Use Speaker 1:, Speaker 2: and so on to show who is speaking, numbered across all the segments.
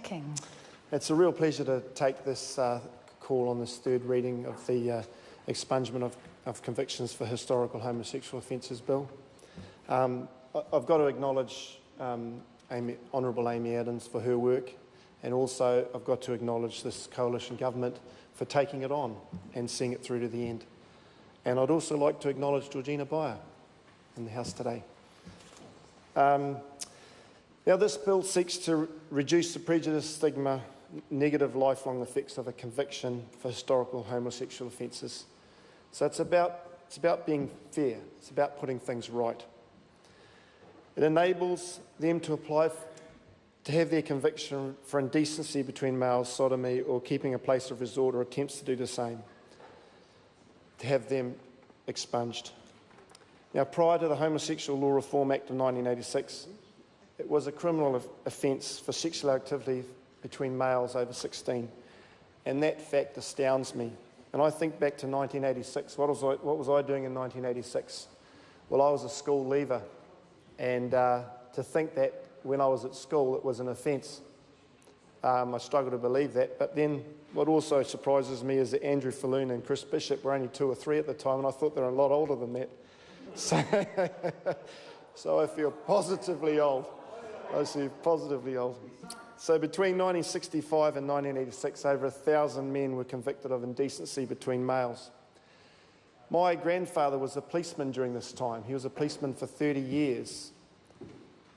Speaker 1: King.
Speaker 2: It's a real pleasure to take this call on this third reading of the expungement of convictions for historical homosexual offences bill. I've got to acknowledge Honourable Amy Adams for her work, and also I've got to acknowledge this coalition government for taking it on and seeing it through to the end. And I'd also like to acknowledge Georgina Beyer in the House today. Now, this bill seeks to reduce the prejudice, stigma, negative lifelong effects of a conviction for historical homosexual offences. So it's about being fair. It's about putting things right. It enables them to apply to have their conviction for indecency between males, sodomy, or keeping a place of resort, or attempts to do the same, to have them expunged. Now, prior to the Homosexual Law Reform Act of 1986, it was a criminal offence for sexual activity between males over 16, and that fact astounds me. And I think back to 1986. What was I doing in 1986? Well, I was a school leaver, and to think that when I was at school it was an offence, I struggle to believe that. But then what also surprises me is that Andrew Falloon and Chris Bishop were only 2 or 3 at the time, and I thought they were a lot older than that. So I feel positively old. So between 1965 and 1986, over 1,000 men were convicted of indecency between males. My grandfather was a policeman during this time. He was a policeman for 30 years.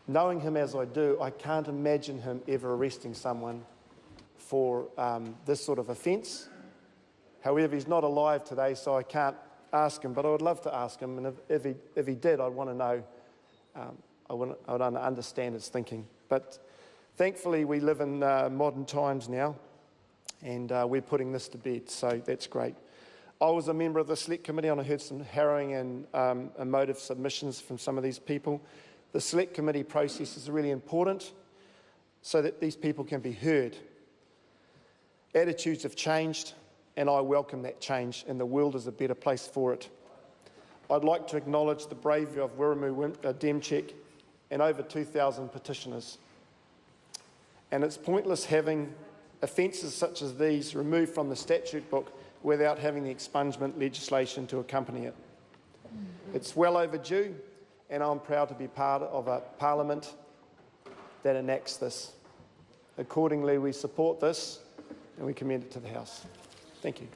Speaker 2: Knowing him as I do, I can't imagine him ever arresting someone for this sort of offence. However, he's not alive today, so I can't ask him, but I would love to ask him, and if he did, I'd want to know. I would understand his thinking. But thankfully, we live in modern times now, and we're putting this to bed, so that's great. I was a member of the Select Committee, and I heard some harrowing and emotive submissions from some of these people. The Select Committee process is really important so that these people can be heard. Attitudes have changed, and I welcome that change, and the world is a better place for it. I'd like to acknowledge the bravery of Wiremu Demchek and over 2,000 petitioners. And it's pointless having offences such as these removed from the statute book without having the expungement legislation to accompany it. It's well overdue, and I'm proud to be part of a parliament that enacts this. Accordingly, we support this and we commend it to the House. Thank you.